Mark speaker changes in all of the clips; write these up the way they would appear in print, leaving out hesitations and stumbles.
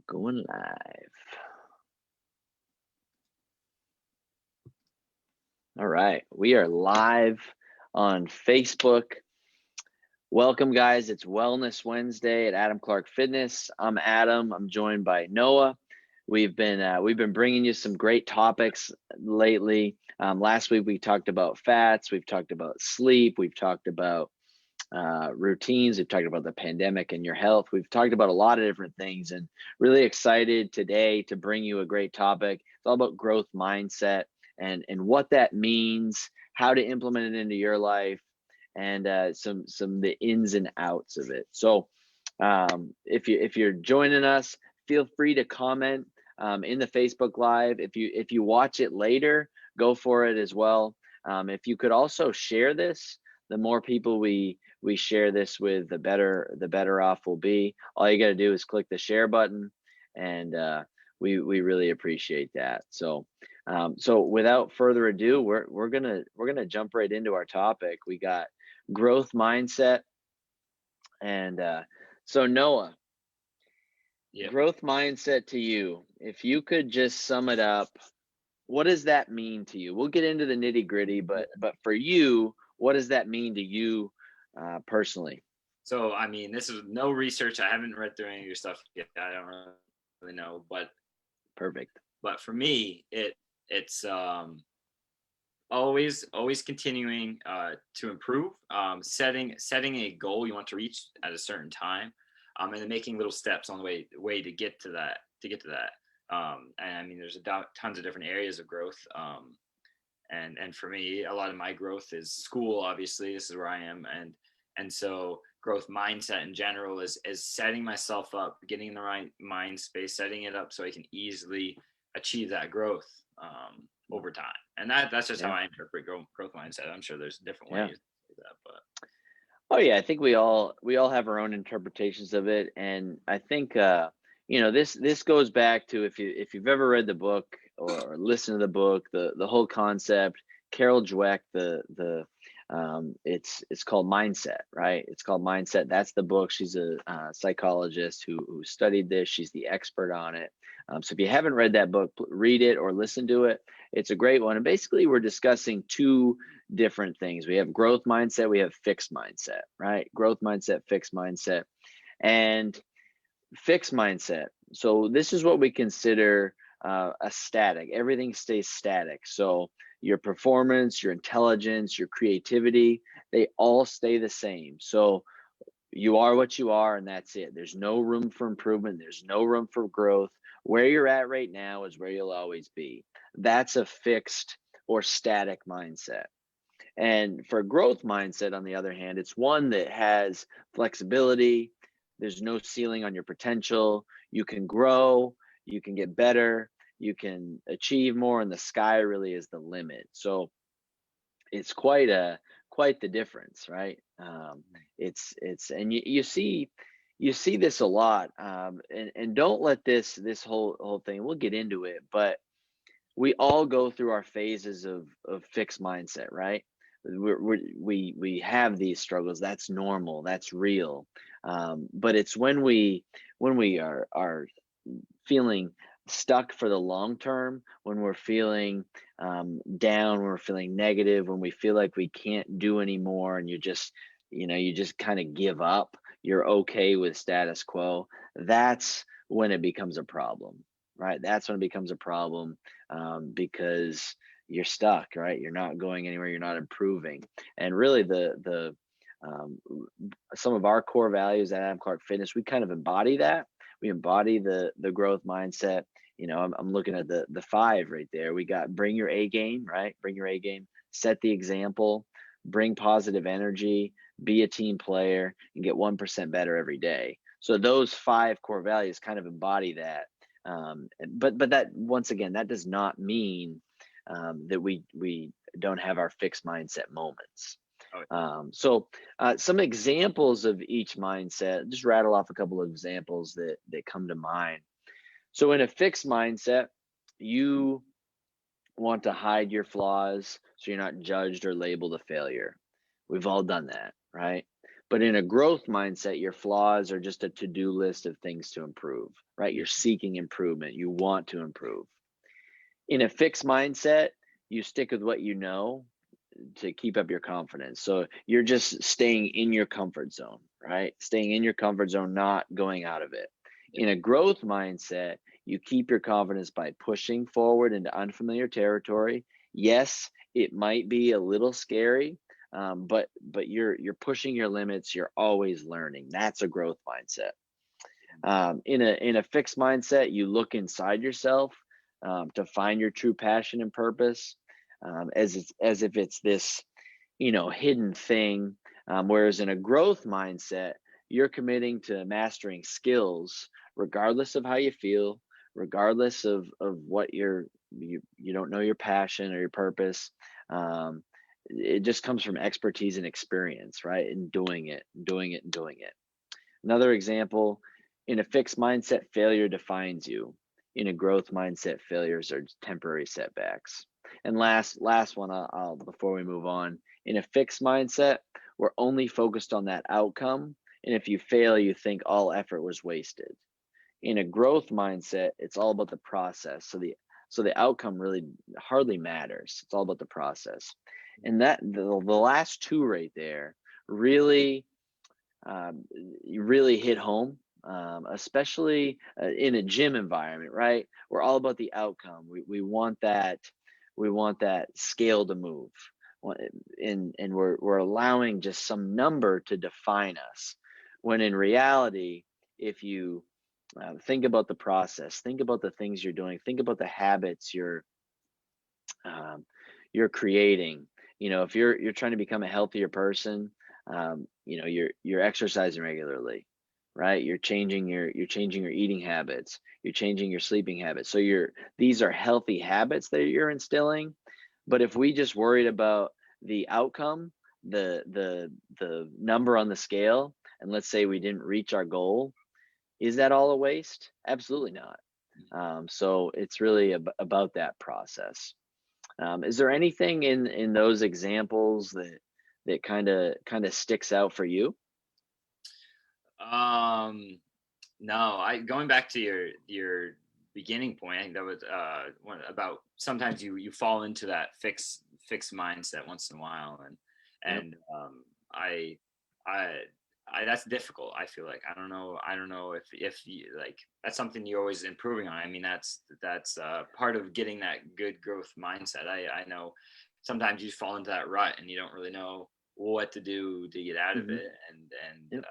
Speaker 1: Going live. All right, we are live on Facebook. Welcome, guys. It's Wellness Wednesday at Adam Clark Fitness. I'm Adam. I'm joined by Noah. We've been bringing you some great topics lately. Last week we talked about fats. We've talked about sleep. We've talked about routines. We've talked about the pandemic and your health. We've talked about a lot of different things, and really excited today to bring you a great topic. It's all about growth mindset and what that means, how to implement it into your life, and some the ins and outs of it. So if you're joining us, feel free to comment in the Facebook Live. If you watch it later, go for it as well. If you could also share this, the more people we share this with, the better off we'll be. All you got to do is click the share button, and we really appreciate that. So without further ado, we're gonna jump right into our topic. We got growth mindset, and so Noah,
Speaker 2: Yep.
Speaker 1: growth mindset to you, if you could just sum it up, what does that mean to you? We'll get into the nitty gritty, but for you, what does that mean to you personally?
Speaker 2: So, I mean, this is no research. I haven't read through any of your stuff yet. I don't really know,
Speaker 1: Perfect.
Speaker 2: but for me, it's always continuing to improve. Setting a goal you want to reach at a certain time, and then making little steps on the way to get to that. And I mean, there's tons of different areas of growth. And for me, a lot of my growth is school. Obviously, this is where I am, and so growth mindset in general is setting myself up, getting in the right mind space, setting it up so I can easily achieve that growth over time. And that's just how I interpret growth mindset. I'm sure there's different ways to do that, but
Speaker 1: oh yeah, I think we all have our own interpretations of it, and I think this goes back to if you've ever read the book or listened to the book, the whole concept. Carol Dweck, it's called Mindset, right? It's called Mindset. That's the book. She's a psychologist who studied this. She's the expert on it. So if you haven't read that book, read it or listen to it. It's a great one. And basically, we're discussing two different things. We have growth mindset. We have fixed mindset, right? Growth mindset, fixed mindset, and fixed mindset. So this is what we consider a static. Everything stays static. So your performance, your intelligence, your creativity, they all stay the same. So you are what you are, and that's it. There's no room for improvement. There's no room for growth. Where you're at right now is where you'll always be. That's a fixed or static mindset. And for growth mindset, on the other hand, it's one that has flexibility. There's no ceiling on your potential. You can grow, you can get better, you can achieve more, and the sky really is the limit. So it's quite the difference, right? It's and you see this a lot, and don't let this whole thing. We'll get into it, but we all go through our phases of fixed mindset, right? We have these struggles. That's normal. That's real. But it's when we are feeling stuck for the long term, when we're feeling down, when we're feeling negative, when we feel like we can't do anymore, and you just kind of give up. You're okay with status quo. That's when it becomes a problem, right? That's when it becomes a problem, because you're stuck, right? You're not going anywhere. You're not improving. And really, some of our core values at Adam Clark Fitness, we kind of embody that. We embody the growth mindset. I'm looking at the 5 right there. We got bring your A game, right? Bring your A game. Set the example. Bring positive energy. Be a team player and get 1% better every day. So those 5 core values kind of embody that. But that, once again, that does not mean that we don't have our fixed mindset moments. So some examples of each mindset, just rattle off a couple of examples that come to mind. So in a fixed mindset, you want to hide your flaws so you're not judged or labeled a failure. We've all done that, right? But in a growth mindset, your flaws are just a to-do list of things to improve, right? You're seeking improvement. You want to improve. In a fixed mindset, you stick with what you know to keep up your confidence. So you're just staying in your comfort zone, right? Staying in your comfort zone, not going out of it. In a growth mindset, you keep your confidence by pushing forward into unfamiliar territory. Yes, it might be a little scary, but you're pushing your limits. You're always learning. That's a growth mindset. In a fixed mindset, you look inside yourself to find your true passion and purpose, as if it's this hidden thing. Whereas in a growth mindset, you're committing to mastering skills, regardless of how you feel, regardless of what you don't know your passion or your purpose. It just comes from expertise and experience, right? And doing it, doing it, and doing it. Another example, in a fixed mindset, failure defines you. In a growth mindset, failures are temporary setbacks. And last one, I'll before we move on, in a fixed mindset, we're only focused on that outcome. And if you fail, you think all effort was wasted. In a growth mindset, it's all about the process. So the outcome really hardly matters. It's all about the process. And that the last two right there really you really hit home, especially in a gym environment, right? We're all about the outcome. We want that scale to move, and we're allowing just some number to define us. When in reality, if you think about the process, think about the things you're doing, think about the habits um, you're creating. If you're trying to become a healthier person, you're exercising regularly, right? You're changing your eating habits, you're changing your sleeping habits. So these are healthy habits that you're instilling. But if we just worried about the outcome, the number on the scale, and let's say we didn't reach our goal, is that all a waste? Absolutely not. So it's really about that process. Is there anything in those examples that kind of sticks out for you?
Speaker 2: Um, no, I going back to your beginning point. I think that was one about sometimes you fall into that fixed mindset once in a while, and
Speaker 1: Yep.
Speaker 2: and I I that's difficult. I feel like I don't know if you like that's something you're always improving on. I mean that's part of getting that good growth mindset. I know sometimes you fall into that rut and you don't really know what to do to get out of
Speaker 1: Hmm.
Speaker 2: it, and
Speaker 1: Yep.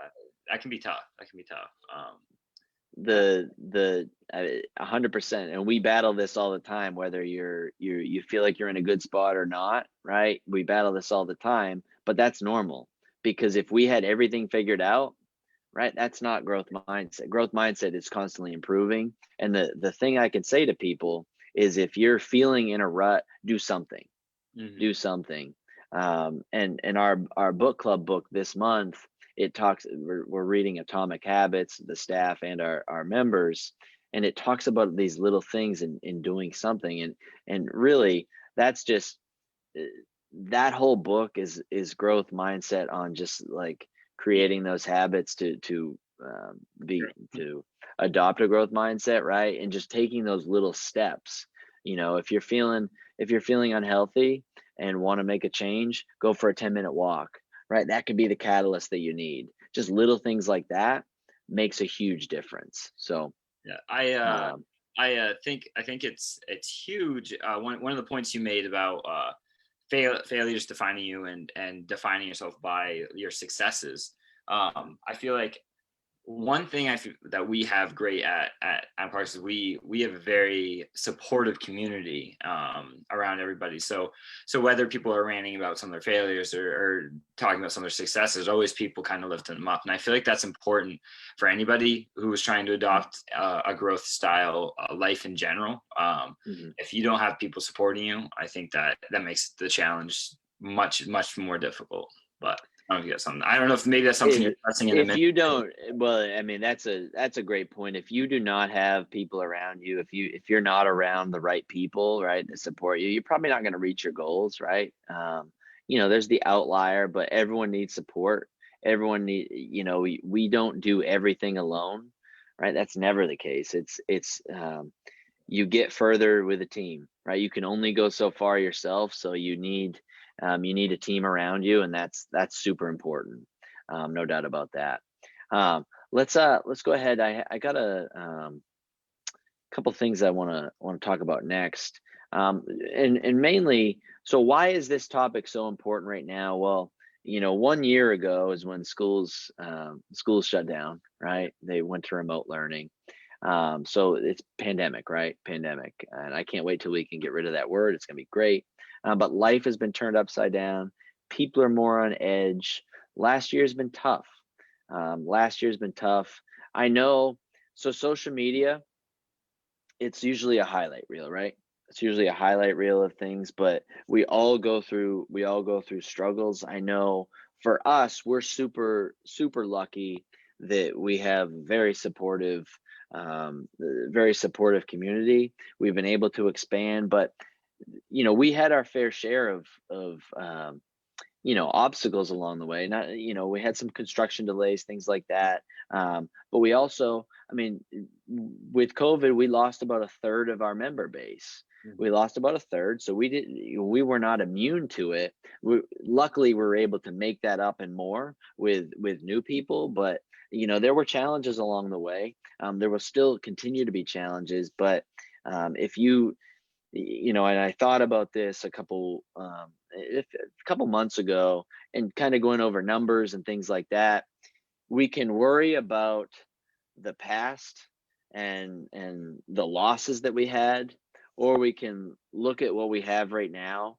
Speaker 2: that can be tough. That can be tough. Uh,
Speaker 1: The 100%, and we battle this all the time, whether you feel like you're in a good spot or not, right? We battle this all the time, but that's normal, because if we had everything figured out, right, that's not growth mindset. Growth mindset is constantly improving. And the thing I can say to people is, if you're feeling in a rut, do something.
Speaker 2: mhm.
Speaker 1: Do something. And our book club book this month, it talks. We're reading Atomic Habits, the staff and our members, and it talks about these little things in doing something. And really, that's just uh, that whole book is growth mindset, on just like
Speaker 2: Yeah,
Speaker 1: creating those habits to be
Speaker 2: sure.
Speaker 1: to adopt a growth mindset, right? And just taking those little steps. If you're feeling unhealthy and want to make a change, go for a 10-minute walk, right? That could be the catalyst that you need. Just little things like that makes a huge difference. So
Speaker 2: Yeah,
Speaker 1: um,
Speaker 2: I think it's huge. One of the points you made about failures defining you and defining yourself by your successes. I feel like one thing I feel that we have great at Parks is we have a very supportive community around everybody. So whether people are ranting about some of their failures or talking about some of their successes, there's always people kind of lifting them up, and I feel like that's important for anybody who is trying to adopt a growth style life in general.
Speaker 1: mhm.
Speaker 2: If you don't have people supporting you, I think that makes the challenge much more difficult. But I don't know if you got something. I don't know if maybe that's something
Speaker 1: if
Speaker 2: you're addressing in the
Speaker 1: if
Speaker 2: minute.
Speaker 1: you don't, well, I mean, that's a great point. If you do not have people around you, if you're not around the right people, right, to support you, you're probably not going to reach your goals, right? There's the outlier, but everyone needs support. everyone need, we don't do everything alone, right? That's never the case. You get further with a team, right? You can only go so far yourself, so you need a team around you, and that's super important. No doubt about that. Let's go ahead. I got a couple things I want to talk about next, and mainly, so why is this topic so important right now? Well, 1 year ago is when schools shut down, right? They went to remote learning. So it's pandemic, right? Pandemic. And I can't wait till we can get rid of that word. It's going to be great. But life has been turned upside down. People are more on edge. Last year's been tough. Last year's been tough. I know. So social media, it's usually a highlight reel, right? It's usually a highlight reel of things, but we all go through struggles. I know for us, we're super, super lucky that we have very supportive community. We've been able to expand, but we had our fair share of obstacles along the way. Not, we had some construction delays, things like that. But we also, I mean, with COVID, we lost about a third of our member base. We lost about a third, so we were not immune to it. Luckily, we were able to make that up and more with new people, but there were challenges along the way. There will still continue to be challenges, but if and I thought about this a couple months ago, and kind of going over numbers and things like that. We can worry about the past and the losses that we had, or we can look at what we have right now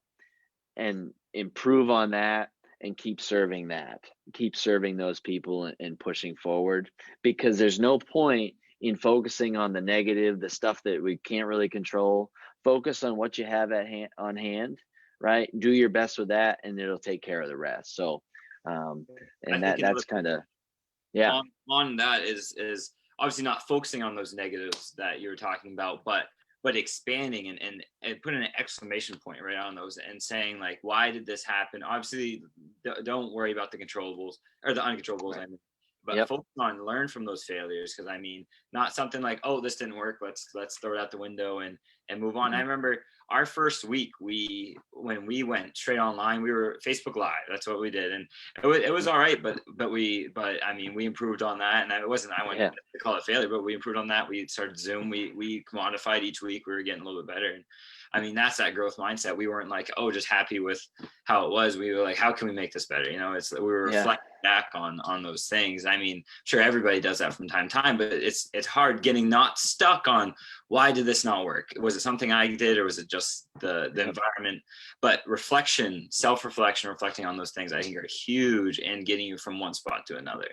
Speaker 1: and improve on that and keep serving those people and pushing forward, because there's no point in focusing on the negative, the stuff that we can't really control. Focus on what you have on hand, right? Do your best with that, and it'll take care of the rest. So
Speaker 2: I
Speaker 1: and
Speaker 2: think
Speaker 1: that's kind of, yeah.
Speaker 2: on that is obviously not focusing on those negatives that you were talking about, but expanding and putting an exclamation point right on those and saying, like, why did this happen? Obviously, don't worry about the controllables or the uncontrollables.
Speaker 1: Right.
Speaker 2: I mean, but
Speaker 1: Yep.
Speaker 2: focus on learn from those failures, because I mean, not something like, oh, this didn't work, let's throw it out the window and move on. I remember our first week, when we went straight online, we were Facebook Live. That's what we did, and it was all right. But I mean, we improved on that, and it wasn't, I wouldn't
Speaker 1: Yeah.
Speaker 2: call it failure, but we improved on that. We started Zoom. We modified each week. We were getting a little bit better, and I mean, that's that growth mindset. We weren't like, oh, just happy with how it was. We were like, how can we make this better? We were reflecting back on those things. I mean, sure, everybody does that from time to time, but it's hard getting not stuck on, why did this not work? Was it something I did, or was it just the environment? But reflection, self-reflection, reflecting on those things, I think, are huge in getting you from one spot to another.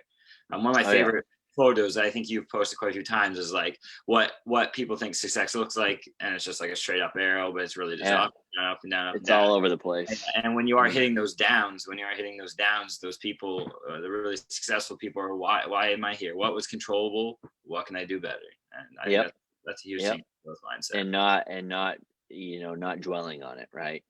Speaker 2: One of my favorite photos I think you've posted quite a few times is like what people think success looks like, and it's just like a straight up arrow, but it's really just up and down, up and down, up
Speaker 1: It's
Speaker 2: and down.
Speaker 1: all over the place.
Speaker 2: And when you are hitting those downs, those people, the really successful people, are, why am I here? What was controllable? What can I do better? And I think that's a huge thing, growth mindset.
Speaker 1: And not not dwelling on it, right?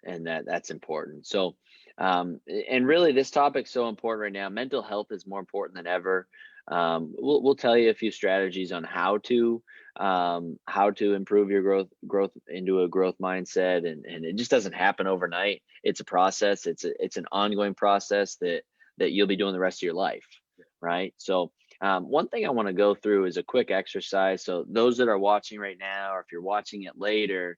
Speaker 1: And that's important. So and really, this topic's so important right now. Mental health is more important than ever. We'll tell you a few strategies on how to improve your growth into a growth mindset, and it just doesn't happen overnight. It's a process. It's an ongoing process that you'll be doing the rest of your life, right? So one thing I want to go through is a quick exercise. So those that are watching right now, or if you're watching it later,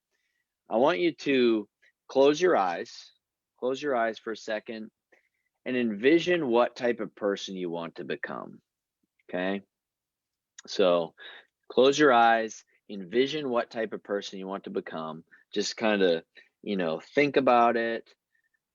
Speaker 1: I want you to close your eyes for a second, and envision what type of person you want to become. Okay. So close your eyes, envision what type of person you want to become. Just kind of, think about it.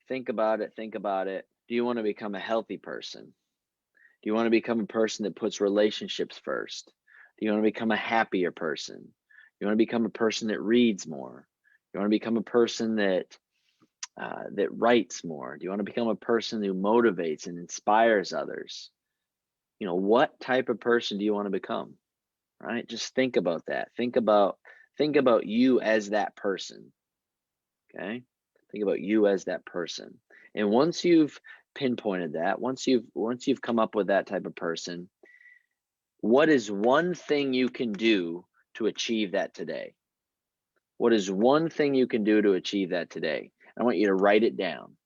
Speaker 1: Do you want to become a healthy person? Do you want to become a person that puts relationships first? Do you want to become a happier person? Do you want to become a person that reads more? Do you want to become a person that writes more? Do you want to become a person who motivates and inspires others? What type of person do you want to become? Right? Just think about that. Think about you as that person. Okay? Think about you as that person. And once you've pinpointed that, once you've come up with that type of person, what is one thing you can do to achieve that today? What is one thing you can do to achieve that today? I want you to write it down.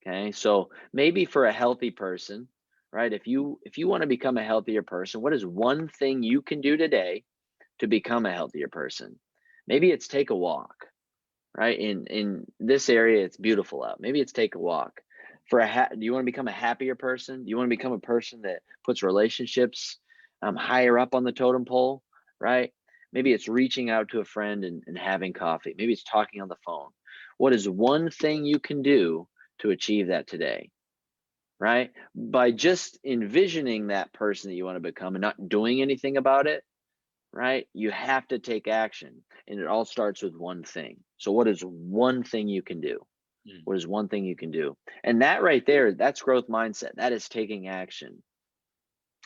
Speaker 1: Okay. So maybe for a healthy person, right? If you want to become a healthier person, what is one thing you can do today to become a healthier person? Maybe it's take a walk, right? In this area, it's beautiful out. Maybe it's take a walk. Do you want to become a happier person? Do you want to become a person that puts relationships higher up on the totem pole, right? Maybe it's reaching out to a friend and having coffee. Maybe it's talking on the phone. What is one thing you can do to achieve that today, right? By just envisioning that person that you want to become and not doing anything about it, right? You have to take action, and it all starts with one thing. So, what is one thing you can do?
Speaker 2: Mm.
Speaker 1: What is one thing you can do? And that right there, that's growth mindset. That is taking action.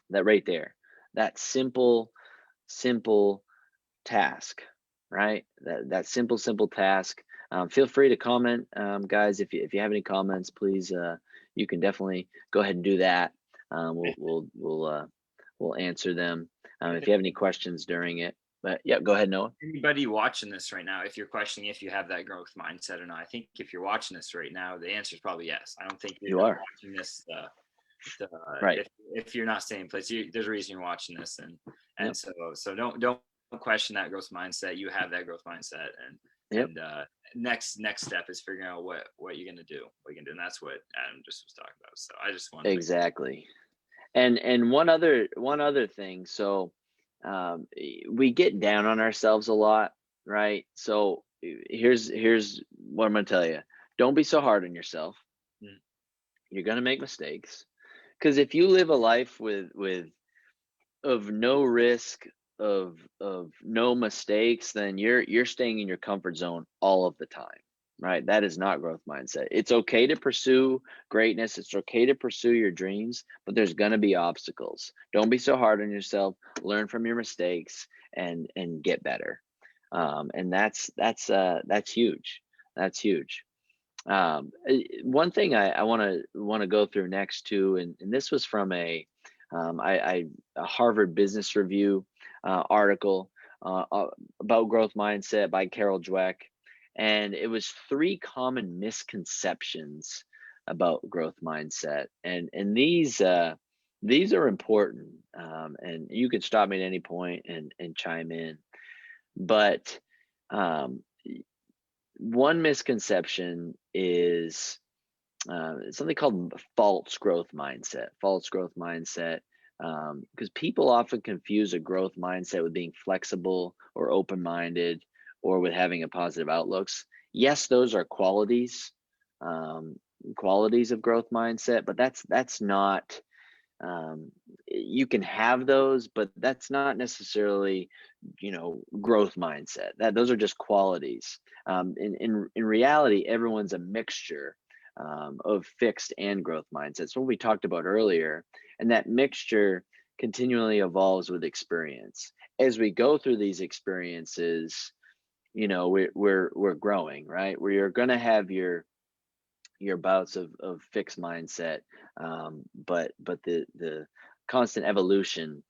Speaker 1: That right there, that simple task, right? That simple task. Feel free to comment, guys. If you have any comments, please, you can definitely go ahead and do that. We'll answer them if you have any questions during it. But yeah, go ahead, Noah.
Speaker 2: Anybody watching this right now, if you're questioning if you have that growth mindset or not, I think if you're watching this right now, the answer is probably yes. I don't think you're
Speaker 1: You
Speaker 2: just
Speaker 1: are
Speaker 2: watching this
Speaker 1: right.
Speaker 2: if you're not staying in place. There's a reason you're watching this, and
Speaker 1: Yep.
Speaker 2: so don't question that growth mindset. You have that growth mindset,
Speaker 1: Yep.
Speaker 2: and next step is figuring out what you're gonna do, and that's what Adam just was talking about. So I just wanted to
Speaker 1: Exactly. And one other thing. So we get down on ourselves a lot, right? So here's what I'm gonna tell you. Don't be so hard on yourself.
Speaker 2: Mm.
Speaker 1: You're gonna make mistakes. Because if you live a life with of no risk, of no mistakes, then you're staying in your comfort zone all of the time, right? That is not growth mindset. It's okay to pursue greatness, it's okay to pursue your dreams, but there's going to be obstacles. Don't be so hard on yourself. Learn from your mistakes and get better. And that's huge. That's huge. One thing I want to go through next too, and this was from a Harvard Business Review article about growth mindset by Carol Dweck, and it was three common misconceptions about growth mindset, and these are important, and you can stop me at any point and chime in, but um, one misconception is something called false growth mindset. False growth mindset, because people often confuse a growth mindset with being flexible or open-minded or with having a positive outlooks. Yes, those are um, qualities of growth mindset, but that's not. You can have those, but that's not necessarily, growth mindset. That those are just qualities. In reality, everyone's a mixture of fixed and growth mindsets. What we talked about earlier, and that mixture continually evolves with experience. As we go through these experiences, we're growing, right? Where you're going to have your bouts of fixed mindset, but the constant evolution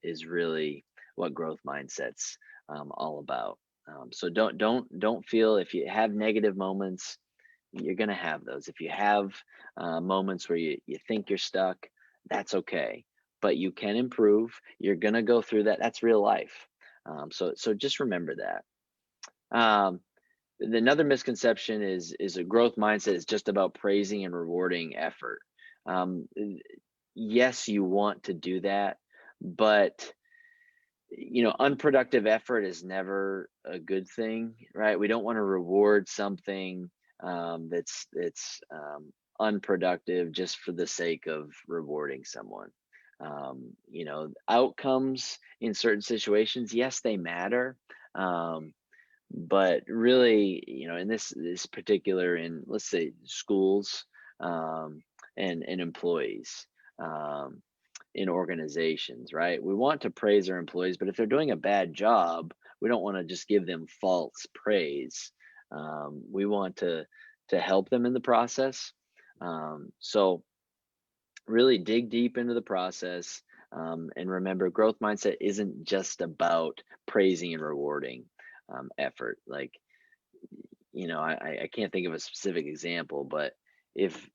Speaker 1: is really what growth mindset's all about. So don't feel if you have negative moments, you're gonna have those. If you have moments where you think you're stuck, that's okay. But you can improve. You're gonna go through that. That's real life. So just remember that. Um, Another misconception is a growth mindset is just about praising and rewarding effort. Um, yes, you want to do that, but unproductive effort is never a good thing, right? We don't want to reward something that's unproductive just for the sake of rewarding someone. Outcomes in certain situations, yes, they matter. But really, in this particular, in let's say schools, and employees, um, in organizations, right? We want to praise our employees, but if they're doing a bad job, we don't want to just give them false praise. We want to help them in the process, So really dig deep into the process, and remember, growth mindset isn't just about praising and rewarding effort. Like, I can't think of a specific example, but if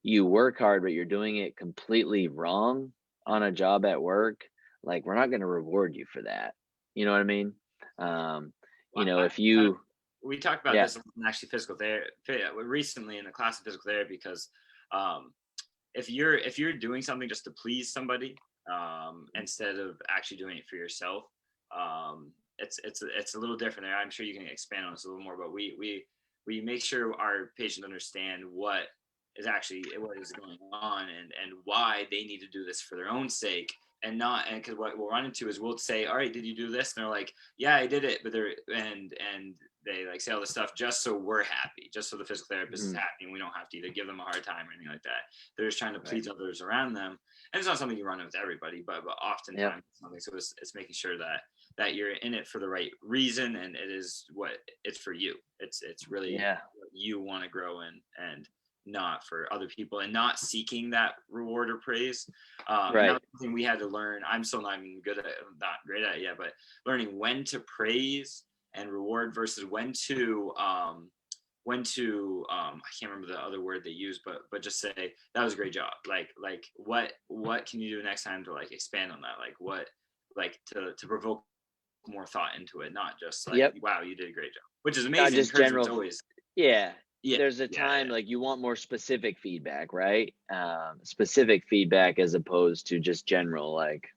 Speaker 1: you work hard but you're doing it completely wrong on a job at work, like, we're not going to reward you for that. You know what I mean? um
Speaker 2: Well,
Speaker 1: if you
Speaker 2: we talked about
Speaker 1: yeah.
Speaker 2: this in actually physical therapy recently in the class of physical therapy because um, if you're doing something just to please somebody instead of actually doing it for yourself, it's a little different there. I'm sure you can expand on this a little more, but we make sure our patients understand what is going on and why they need to do this for their own sake and not and because what we'll run into is we'll say, all right, did you do this? And they're like, yeah, I did it, but they're and they like say all this stuff just so we're happy, just so the physical therapist is
Speaker 1: Mhm.
Speaker 2: happy and we don't have to either give them a hard time or anything like that. They're just trying to
Speaker 1: Right.
Speaker 2: please others around them. And it's not something you run with everybody, but
Speaker 1: Yep.
Speaker 2: oftentimes it's something. So it's making sure that you're in it for the right reason and it is what it's for you. It's really
Speaker 1: Yeah.
Speaker 2: what you want to grow in and not for other people and not seeking that reward or praise. And that
Speaker 1: Right.
Speaker 2: was something we had to learn. I'm still not even good at it, not great at it yet, but learning when to praise and reward versus I can't remember the other word they use, but just say that was a great job. Like what can you do next time to like expand on that? Like what like to provoke more thought into it, not just like
Speaker 1: Yep.
Speaker 2: wow, you did a great job, which is
Speaker 1: Not
Speaker 2: amazing.
Speaker 1: just
Speaker 2: Encouragement's
Speaker 1: general.
Speaker 2: always
Speaker 1: Yeah.
Speaker 2: yeah
Speaker 1: There's a
Speaker 2: yeah
Speaker 1: time
Speaker 2: yeah
Speaker 1: like you want more specific feedback, right? Specific feedback as opposed to just general, like,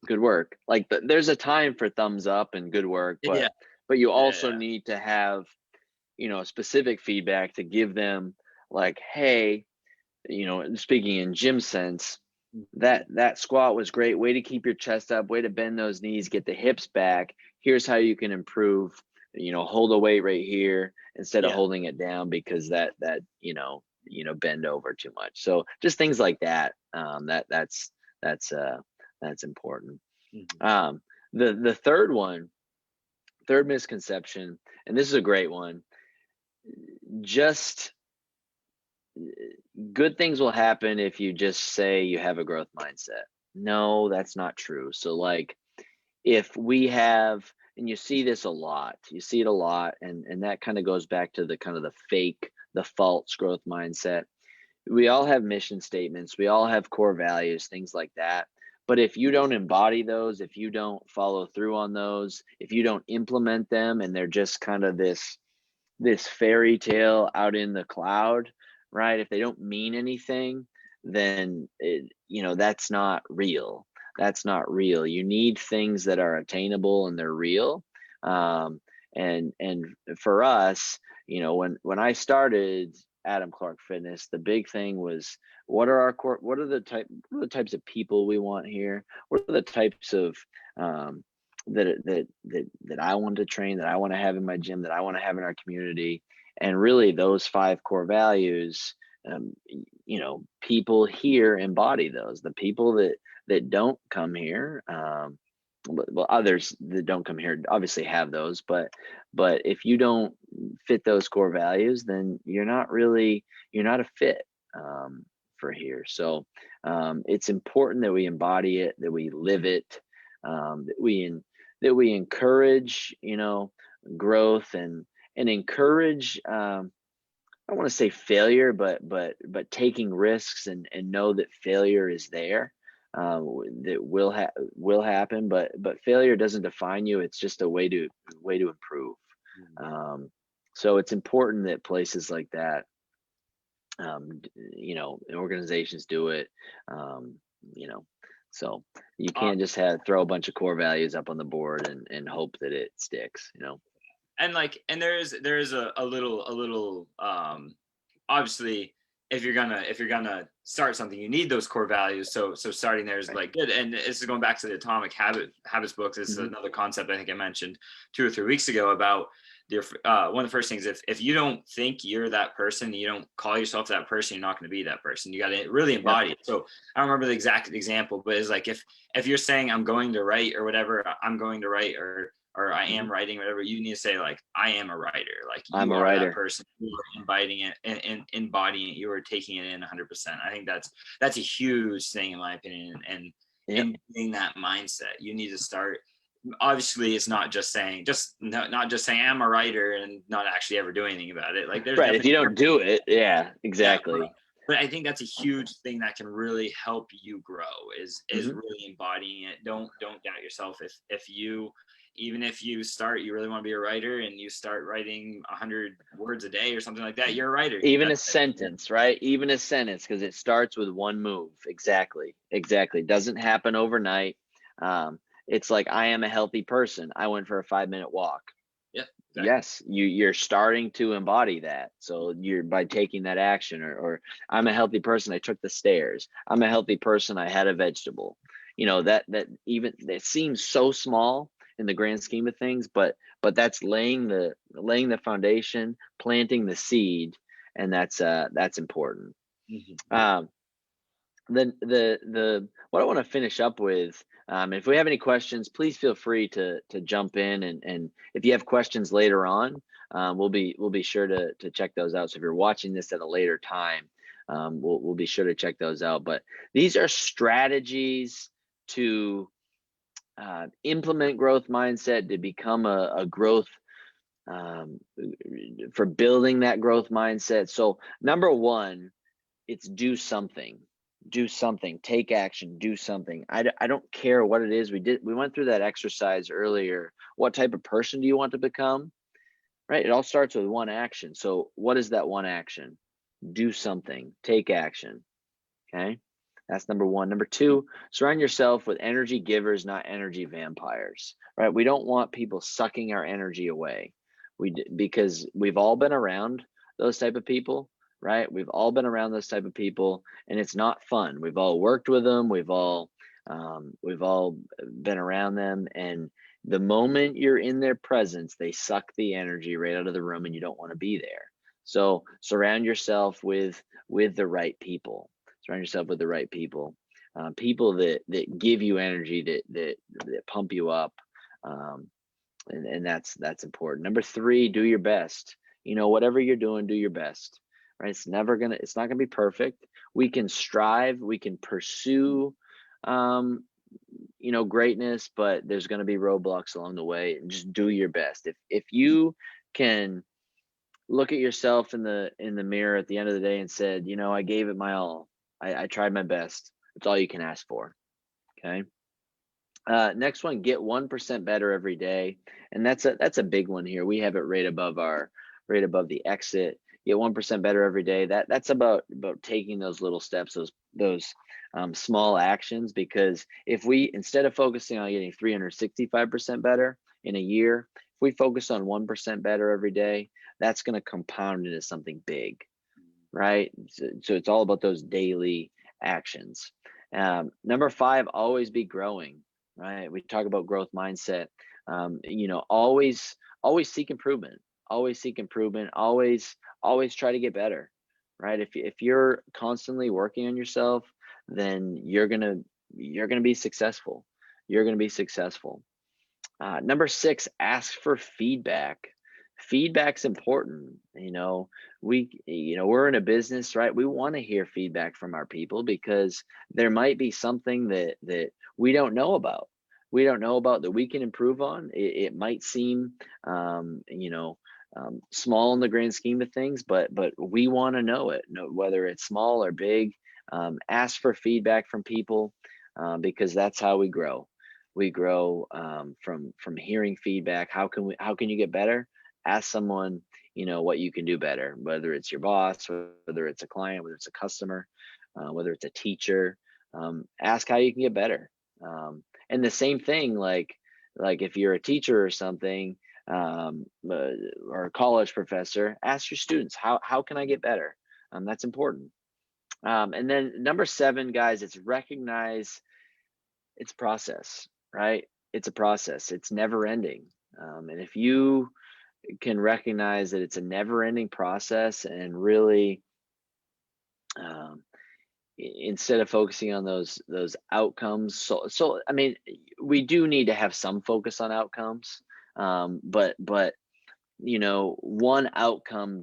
Speaker 1: good work. Like, there's a time for thumbs up and good work,
Speaker 2: yeah
Speaker 1: but you also
Speaker 2: yeah
Speaker 1: need to have, specific feedback to give them, like, hey, speaking in gym sense, that squat was great. Way to keep your chest up, way to bend those knees, get the hips back. Here's how you can improve. Hold a weight right here instead of
Speaker 2: yeah.
Speaker 1: holding it down because bend over too much. So just things like that. That's important.
Speaker 2: Mhm.
Speaker 1: um the third misconception, and this is a great one. Just good things will happen if you just say you have a growth mindset. No, that's not true. So, like, if we have, and you see this a lot, you see it a lot, and that kind of goes back to the kind of the false growth mindset. We all have mission statements, we all have core values, things like that. But if you don't embody those, if you don't follow through on those, if you don't implement them, and they're just kind of this fairy tale out in the cloud, right? If they don't mean anything, then that's not real. That's not real. You need things that are attainable and they're real. Um, and for us, when I started Adam Clark Fitness, the big thing was, what are the types of people we want here? What are the types of um, that I want to train, that I want to have in my gym, that I want to have in our community. And really, those five core values, people here embody those. The people that don't come here, well, others that don't come here obviously have those, but if you don't fit those core values, then you're not a fit for here. So it's important that we embody it, that we live it, that we encourage, growth, and encourage, I don't want to say failure, but taking risks, and know that failure is there. That will happen, but failure doesn't define you. It's just a way to improve.
Speaker 2: Mhm.
Speaker 1: um, so it's important that places like that, organizations do it. um, you know so you
Speaker 2: Uh,
Speaker 1: can't just throw a bunch of core values up on the board and hope that it sticks.
Speaker 2: and there is a little obviously if you're gonna start something, you need those core values. So starting there is like good. And this is going back to the Atomic Habits books. This is another concept I think I mentioned 2 or 3 weeks ago about one of the first things, if you don't think you're that person, you don't call yourself that person, you're not going to be that person. You got to really embody it. So I don't remember the exact example, but it's like if you're saying I'm going to write or whatever, I'm going to write, or I am writing, whatever, you need to say like, I am a writer. Like you
Speaker 1: I'm a
Speaker 2: are
Speaker 1: writer.
Speaker 2: that person. You are embodying it and embodying it. You are taking it in 100%. I think that's a huge thing in my opinion. And in getting that mindset, you need to start. Obviously, it's not just saying I'm a writer and not actually ever do anything about it. Like there's
Speaker 1: right. If you don't do it, exactly.
Speaker 2: Yeah, but I think that's a huge thing that can really help you grow is really embodying it. Don't doubt yourself. If you, even if you really want to be a writer and you start writing 100 words a day or something like that, you're a writer.
Speaker 1: Even a sentence, right? Even a sentence, because it starts with one move. Exactly. It doesn't happen overnight. It's like, I am a healthy person. I went for a 5-minute walk.
Speaker 2: Yeah.
Speaker 1: Exactly. Yes, you're starting to embody that. So you're by taking that action, or I'm a healthy person. I took the stairs. I'm a healthy person. I had a vegetable. That even it seems so small in the grand scheme of things, but that's laying the foundation, planting the seed, and that's important. Then the what I want to finish up with, if we have any questions, please feel free to jump in, and if you have questions later on, we'll be sure to check those out. So if you're watching this at a later time, we'll be sure to check those out. But these are strategies to implement growth mindset, to become a growth, for building that growth mindset. So number one, it's do something, take action, do something. I don't care what it is. We went through that exercise earlier. What type of person do you want to become? Right. It all starts with one action. So what is that one action? Do something, take action. Okay. That's number one. Number two, surround yourself with energy givers, not energy vampires, right? We don't want people sucking our energy away. Because we've all been around those type of people, right? We've all been around those type of people, and it's not fun. We've all worked with them. We've all been around them, and the moment you're in their presence, they suck the energy right out of the room, and you don't want to be there. So surround yourself with the right people. Surround yourself with the right people, people that give you energy, that pump you up, and that's important. Number three, do your best. Whatever you're doing, do your best. Right? It's not gonna be perfect. We can strive, we can pursue, greatness, but there's gonna be roadblocks along the way. And just do your best. If you can look at yourself in the mirror at the end of the day and said, I gave it my all. I tried my best. That's all you can ask for. Okay. Next one, get 1% better every day. And that's a big one here. We have it right above the exit. Get 1% better every day. That's about taking those little steps, those small actions, because if we, instead of focusing on getting 365% better in a year, if we focus on 1% better every day, that's going to compound into something big, right? So it's all about those daily actions. Number five, always be growing, right? We talk about growth mindset. Always seek improvement. Always seek improvement. Always try to get better, right? If you're constantly working on yourself, then you're gonna be successful. You're gonna be successful. Number six, ask for feedback. Feedback's important. We're in a business, right? We want to hear feedback from our people, because there might be something that we don't know about. That we can improve on. It might seem, small in the grand scheme of things, but we want to know it, whether it's small or big. Ask for feedback from people, because that's how we grow. We grow from hearing feedback. How can you get better? Ask someone, what you can do better, whether it's your boss, whether it's a client, whether it's a customer, whether it's a teacher. Ask how you can get better. And the same thing, like if you're a teacher or something, or a college professor, ask your students, how can I get better? That's important. And then number 7, guys, it's recognize it's process, right? It's a process. It's never ending. And if you can recognize that it's a never ending process and really, um, instead of focusing on those outcomes, so I mean, we do need to have some focus on outcomes, but one outcome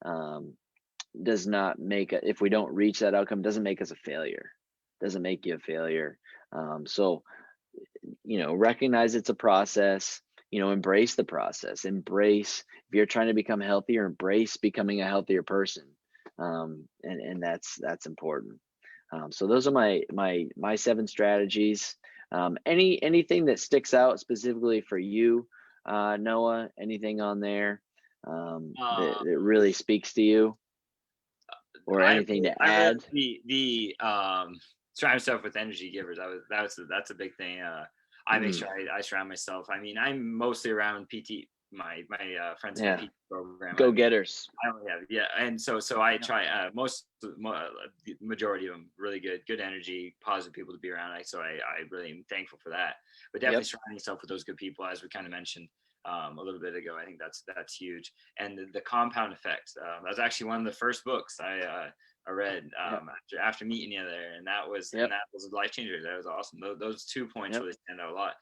Speaker 1: um, does not make if we don't reach that outcome, doesn't make us a failure, doesn't make you a failure. So recognize it's a process. Embrace the process. Embrace, if you're trying to become healthier, embrace becoming a healthier person. And that's important. So those are my 7 strategies. Anything that sticks out specifically for you, Noah? Anything on there that
Speaker 2: Um,
Speaker 1: really speaks to you, or anything to
Speaker 2: I read
Speaker 1: add?
Speaker 2: the surround yourself with energy givers. That's a big thing. I make
Speaker 1: Mm,
Speaker 2: sure I surround myself. I mean, I'm mostly around PT. My friends in my
Speaker 1: yeah,
Speaker 2: PT program. I
Speaker 1: go
Speaker 2: mean,
Speaker 1: getters.
Speaker 2: I only have, yeah, and so I
Speaker 1: Yeah,
Speaker 2: try the majority of them really good energy, positive people to be around. I really am thankful for that. But definitely
Speaker 1: yep,
Speaker 2: surrounding yourself with those good people, as we kind of mentioned a little bit ago. I think that's huge. And the compound effect. That's actually one of the first books I read
Speaker 1: yep,
Speaker 2: after meeting you there, and
Speaker 1: yep,
Speaker 2: that was a life changer. That was awesome. Those 2 points
Speaker 1: yep.
Speaker 2: really stand out a lot.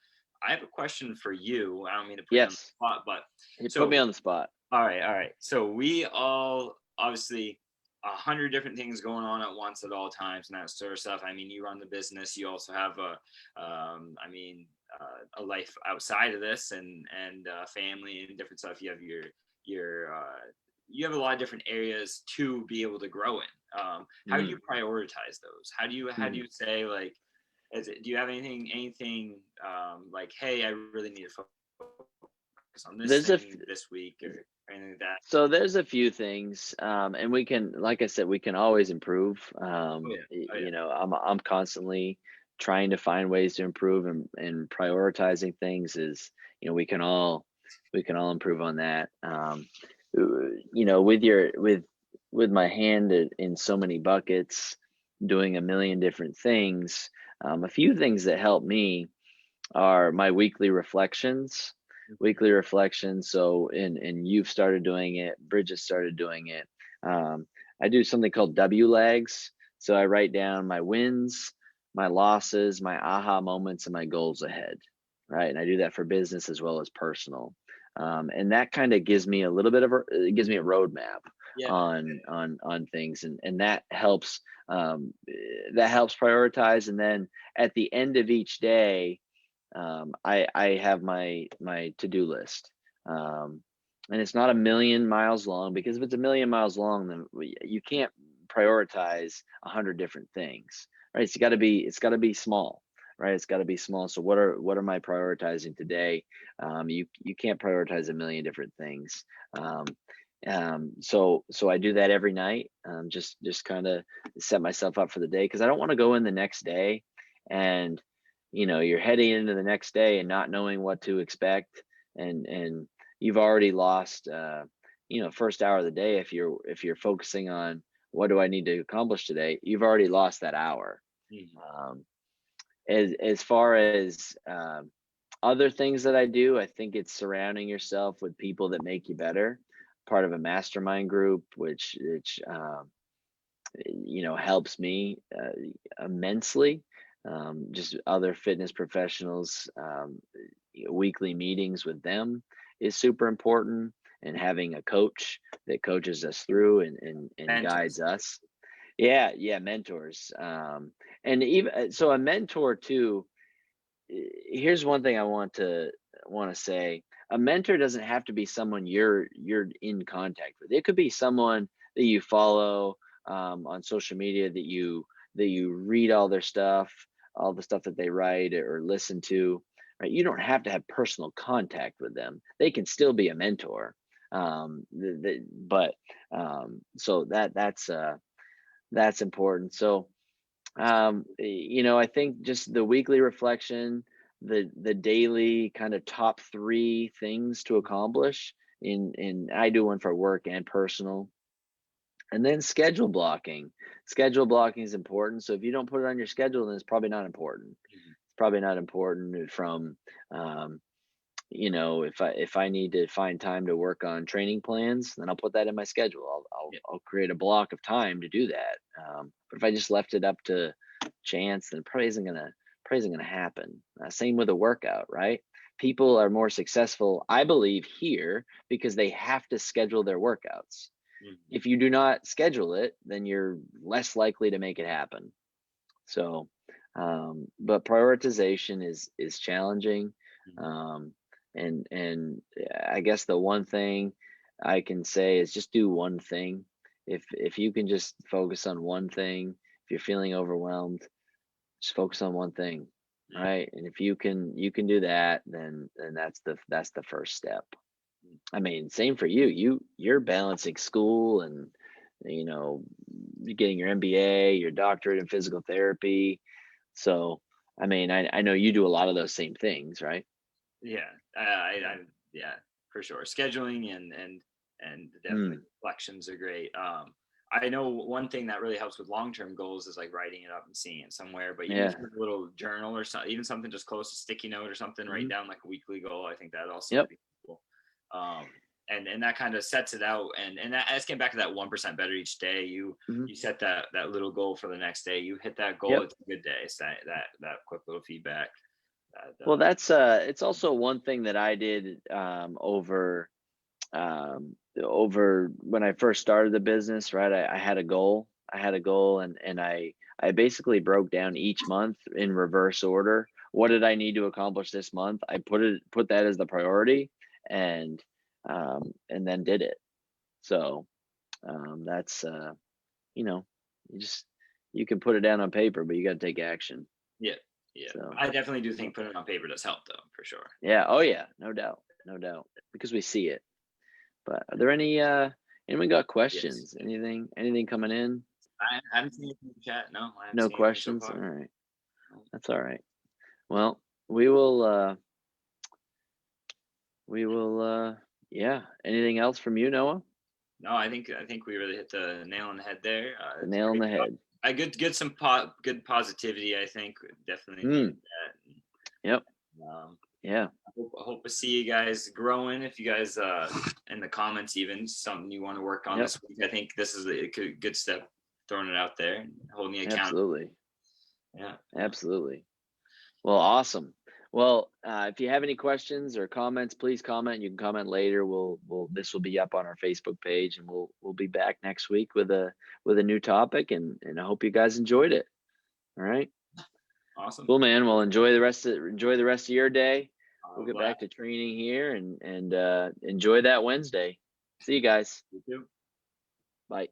Speaker 2: I have a question for you. I don't mean to put you on the
Speaker 1: Yes,
Speaker 2: spot, but
Speaker 1: you put
Speaker 2: so
Speaker 1: me on the spot.
Speaker 2: all right. So we all obviously 100 different things going on at once at all times and that sort of stuff. I mean, you run the business. You also have a life outside of this and family and different stuff. You have you have a lot of different areas to be able to grow in. How do you
Speaker 1: Mm.
Speaker 2: prioritize those? How do
Speaker 1: Mhm.
Speaker 2: you say like, do you have anything like, hey, I really need to focus on this
Speaker 1: There's a
Speaker 2: thing this week or anything like that?
Speaker 1: So there's a few things, and like I said, we can always improve.
Speaker 2: Oh yeah. Oh yeah.
Speaker 1: I'm constantly trying to find ways to improve, and prioritizing things is, we can all improve on that. With my hand in so many buckets, doing a million different things. A few things that help me are my weekly reflections.
Speaker 2: Mhm.
Speaker 1: Weekly reflections. So, and you've started doing it. Bridget started doing it. Um, I do something called W legs. So I write down my wins, my losses, my aha moments, and my goals ahead. Right, and I do that for business as well as personal. And that kind of gives me a little bit of it gives me a roadmap
Speaker 2: Yeah.
Speaker 1: on things, and that helps prioritize. And then at the end of each day, I have my to-do list, and it's not a million miles long, because if it's a million miles long, then you can't prioritize 100 different things, right? It's got to be small, right? It's got to be small. So what am I prioritizing today? You can't prioritize a million different things. Um, so I do that every night. Just kind of set myself up for the day, because I don't want to go in the next day and you're heading into the next day and not knowing what to expect, and you've already lost first hour of the day. If you're focusing on what do I need to accomplish today, you've already lost that hour.
Speaker 2: Mhm.
Speaker 1: um, as far as other things that I do, I think it's surrounding yourself with people that make you better, part of a mastermind group, which helps me immensely. Just other fitness professionals, weekly meetings with them is super important, and having a coach that coaches us through and
Speaker 2: Mentors.
Speaker 1: guides us. Yeah, yeah, mentors. And even so, a mentor too. Here's one thing I want to say: a mentor doesn't have to be someone you're in contact with. It could be someone that you follow on social media, that you read all their stuff, all the stuff that they write or listen to. Right? You don't have to have personal contact with them. They can still be a mentor. But so that's important. So I think just the weekly reflection, the daily kind of top 3 things to accomplish, I do one for work and personal. And then schedule blocking. Schedule blocking is important. So if you don't put it on your schedule, then it's probably not important.
Speaker 2: Mhm.
Speaker 1: It's probably not important from, um, if I need to find time to work on training plans, then I'll put that in my schedule.
Speaker 2: Yeah.
Speaker 1: I'll create a block of time to do that. But if I just left it up to chance, then probably isn't gonna happen. Same with a workout, right? People are more successful, I believe, here because they have to schedule their workouts.
Speaker 2: Mhm.
Speaker 1: If you do not schedule it, then you're less likely to make it happen. So, but prioritization is challenging.
Speaker 2: Mhm.
Speaker 1: Um, and I guess the one thing I can say is just do one thing. If you can just focus on one thing, if you're feeling overwhelmed, just focus on one thing,
Speaker 2: Yeah.
Speaker 1: right? And if you can do that, then that's the first step.
Speaker 2: Mm.
Speaker 1: I mean, same for you. You're balancing school and you know you're getting your MBA, your doctorate in physical therapy. So, I mean, I know you do a lot of those same things, right?
Speaker 2: Yeah, yeah, for sure. Scheduling and definitely
Speaker 1: Mm,
Speaker 2: reflections are great. I know one thing that really helps with long term goals is like writing it up and seeing it somewhere. But even if
Speaker 1: yeah.
Speaker 2: you have a little journal or something, even something just close to sticky note or something, write
Speaker 1: Hmm.
Speaker 2: down like a weekly goal. I think that also would
Speaker 1: Yep.
Speaker 2: be cool. Um, and that kind of sets it out. And that's getting back to that 1% better each day.
Speaker 1: Hmm.
Speaker 2: You set that little goal for the next day. You hit that goal.
Speaker 1: Yep.
Speaker 2: It's a good day. It's that quick little feedback. That,
Speaker 1: Well, it's also one thing that I did over when I first started the business, right? I had a goal. I had a goal, and I basically broke down each month in reverse order. What did I need to accomplish this month? I put that as the priority, and then did it. So that's you know, you just you can put it down on paper, but you got to take action.
Speaker 2: Yeah, yeah.
Speaker 1: So
Speaker 2: I definitely do
Speaker 1: yep.
Speaker 2: think putting it on paper does help, though, for sure.
Speaker 1: Yeah, oh yeah, no doubt, no doubt, because we see it. But are there anyone got
Speaker 2: Yes.
Speaker 1: questions? Anything coming in?
Speaker 2: I haven't seen anything in the chat. No, I haven't
Speaker 1: No
Speaker 2: seen anything so
Speaker 1: questions? All
Speaker 2: far.
Speaker 1: right.
Speaker 2: No.
Speaker 1: That's all right. Well, we will yeah. Anything else from you, Noah?
Speaker 2: No, I think we really hit the nail on the head there.
Speaker 1: The
Speaker 2: It's a
Speaker 1: nail on
Speaker 2: great
Speaker 1: the
Speaker 2: talk.
Speaker 1: head.
Speaker 2: I get some good positivity. I think definitely needed
Speaker 1: Mm,
Speaker 2: that.
Speaker 1: yep.
Speaker 2: Um,
Speaker 1: Yeah.
Speaker 2: I hope to see you guys growing. If you guys in the comments even something you want to work on
Speaker 1: Yep.
Speaker 2: this week, I think this is a good step. Throwing it out there, and holding you accountable.
Speaker 1: Absolutely.
Speaker 2: Yeah, yeah.
Speaker 1: Absolutely. Well, awesome. Well, if you have any questions or comments, please comment. You can comment later. This will be up on our Facebook page, and we'll be back next week with a new topic, and I hope you guys enjoyed it. All right.
Speaker 2: Awesome.
Speaker 1: Cool, man. Well, enjoy the rest of your day. We'll get
Speaker 2: Glad
Speaker 1: back to training here and enjoy that Wednesday. See you guys.
Speaker 2: you too.
Speaker 1: Bye.